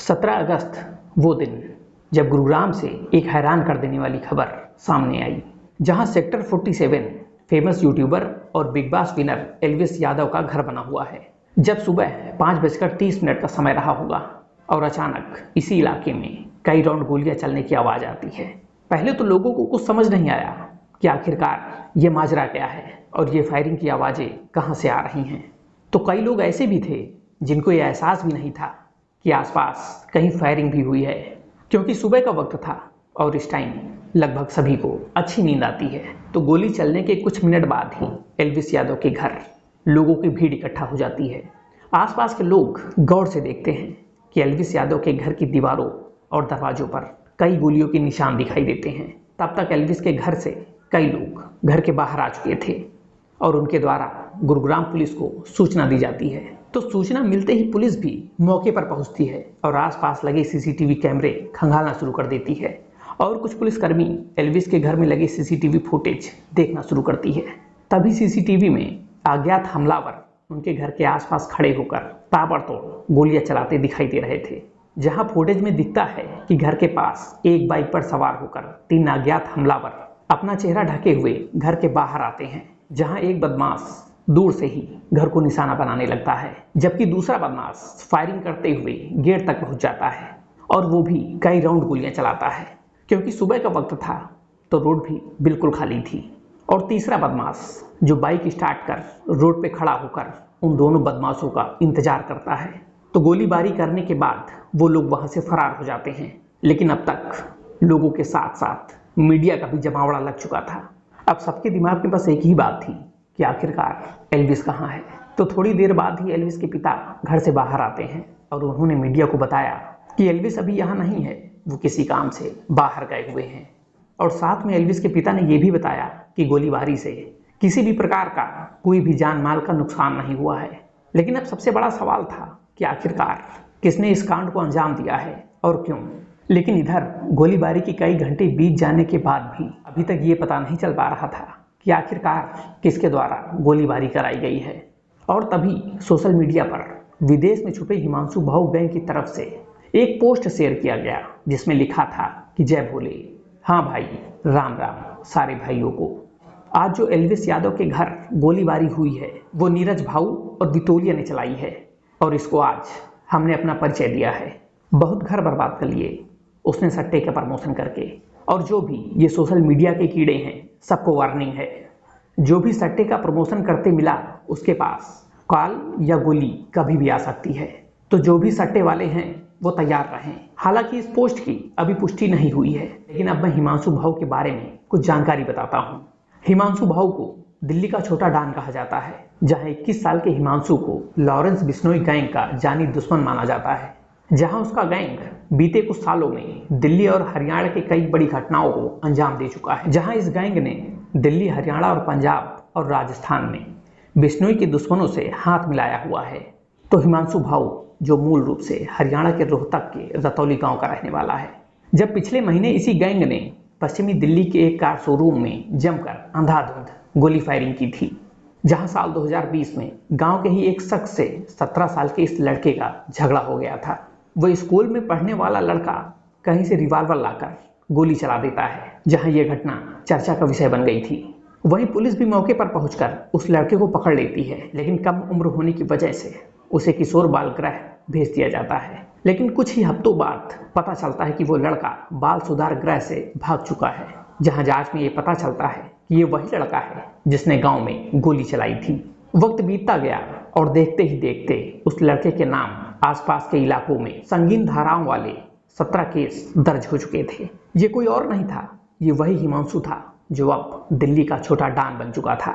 17 अगस्त वो दिन जब गुरुग्राम से एक हैरान कर देने वाली खबर सामने आई, जहां सेक्टर 47 फेमस यूट्यूबर और big boss winner Elvis Yadav का घर बना हुआ है। जब सुबह 5:30 का समय रहा होगा और अचानक इसी इलाके में कई राउंड गोलियां चलने की आवाज आती है। पहले तो लोगों को कुछ समझ नहीं आया कि आखिरकार ये माजरा क्या है और ये फायरिंग की आवाजें कहां से आ रही हैं। तो कई लोग ऐसे भी थे जिनको ये एहसास भी नहीं था कि आसपास कहीं फायरिंग भी हुई है, क्योंकि सुबह का वक्त था और इस टाइम लगभग सभी को अच्छी नींद आती है। तो गोली चलने के कुछ मिनट बाद ही एल्विस यादव के घर लोगों की भीड़ इकट्ठा हो जाती है। आसपास के लोग गौर से देखते हैं कि एल्विस यादव के घर की दीवारों और दरवाजों पर कई गोलियों के निशान दिखाई देते हैं। तब तक एल्विस के घर से कई लोग घर के बाहर आ चुके थे और उनके द्वारा गुरुग्राम पुलिस को सूचना दी जाती है। तो सूचना मिलते ही पुलिस भी मौके पर पहुंचती है और आसपास लगे सीसीटीवी कैमरे खंगालना शुरू कर देती है और कुछ पुलिसकर्मी एल्विस के घर में लगे सीसीटीवी फुटेज देखना शुरू करती है। तभी सीसीटीवी में अज्ञात हमलावर उनके घर के आसपास खड़े होकर ताबड़तोड़ गोलियां चलाते दिखाई दे रहे थे। जहां फुटेज में दिखता है कि घर के पास एक बाइक पर सवार होकर 3 अज्ञात हमलावर अपना चेहरा ढके हुए घर के बाहर आते हैं, जहां एक बदमाश दूर से ही घर को निशाना बनाने लगता है, जबकि दूसरा बदमाश फायरिंग करते हुए गेट तक पहुंच जाता है और वो भी कई राउंड गोलियां चलाता है। क्योंकि सुबह का वक्त था तो रोड भी बिल्कुल खाली थी और तीसरा बदमाश जो बाइक स्टार्ट कर रोड पे खड़ा होकर उन दोनों बदमाशों का इंतजार करता है। तो गोलीबारी करने के बाद वो लोग वहां से फरार हो जाते हैं। लेकिन अब तक लोगों के साथ साथ मीडिया का भी जमावड़ा लग चुका था। अब सबके दिमाग में बस एक ही बात थी कि आखिरकार एल्विस कहाँ है। तो थोड़ी देर बाद ही एल्विस के पिता घर से बाहर आते हैं और उन्होंने मीडिया को बताया कि एल्विस अभी यहाँ नहीं है, वो किसी काम से बाहर गए हुए हैं। और साथ में एल्विस के पिता ने यह भी बताया कि गोलीबारी से किसी भी प्रकार का कोई भी जान माल का नुकसान नहीं हुआ है। लेकिन अब सबसे बड़ा सवाल था कि आखिरकार किसने इस कांड को अंजाम दिया है और क्यों। लेकिन इधर गोलीबारी की कई घंटे बीत जाने के बाद भी अभी तक ये पता नहीं चल पा रहा था कि आखिरकार किसके द्वारा गोलीबारी कराई गई है। और तभी सोशल मीडिया पर विदेश में छुपे हिमांशु भाऊ गैंग की तरफ से एक पोस्ट शेयर किया गया, जिसमें लिखा था कि जय भोले, हाँ भाई, राम राम सारे भाइयों को। आज जो एल्विस यादव के घर गोलीबारी हुई है वो नीरज भाऊ और बितौलिया ने चलाई है और इसको आज हमने अपना परिचय दिया है। बहुत घर बर्बाद कर लिए उसने सट्टे का प्रमोशन करके। और जो भी ये सोशल मीडिया के कीड़े हैं सबको वार्निंग है, जो भी सट्टे का प्रमोशन करते मिला उसके पास कॉल या गोली कभी भी आ सकती है। तो जो भी सट्टे वाले हैं वो तैयार रहें। हालांकि इस पोस्ट की अभी पुष्टि नहीं हुई है, लेकिन अब मैं हिमांशु भाऊ के बारे में कुछ जानकारी बताता हूँ। हिमांशु भाऊ को दिल्ली का छोटा डॉन कहा जाता है, जहाँ 21 साल के हिमांशु को लॉरेंस बिश्नोई गैंग का जानी दुश्मन माना जाता है। जहां उसका गैंग बीते कुछ सालों में दिल्ली और हरियाणा के कई बड़ी घटनाओं को अंजाम दे चुका है। जहां इस गैंग ने दिल्ली, हरियाणा और पंजाब और राजस्थान में बिश्नोई के दुश्मनों से हाथ मिलाया हुआ है। तो हिमांशु भाऊ जो मूल रूप से हरियाणा के रोहतक के रतौली गांव का रहने वाला है। जब पिछले महीने इसी गैंग ने पश्चिमी दिल्ली के एक कार शोरूम में जमकर अंधाधुंध गोली फायरिंग की थी, जहां साल 2020 में गांव के ही एक शख्स से 17 साल के इस लड़के का झगड़ा हो गया था। वह स्कूल में पढ़ने वाला लड़का कहीं से रिवॉल्वर लाकर गोली चला देता है, जहां यह घटना चर्चा का विषय बन गई थी। वहीं पुलिस भी मौके पर पहुंचकर उस लड़के को पकड़ लेती है, लेकिन कम उम्र होने की वजह से उसे किशोर बाल गृह भेज दिया जाता है। लेकिन कुछ ही हफ्तों बाद पता चलता है कि वो लड़का बाल सुधार गृह से भाग चुका है, जहां जांच में ये पता चलता है कि ये वही लड़का है जिसने गांव में गोली चलाई थी। वक्त बीतता गया और देखते ही देखते उस लड़के के नाम आसपास के इलाकों में संगीन धाराओं वाले 17 केस दर्ज हो चुके थे। ये कोई और नहीं था, ये वही हिमांशु था जो अब दिल्ली का छोटा डॉन बन चुका था।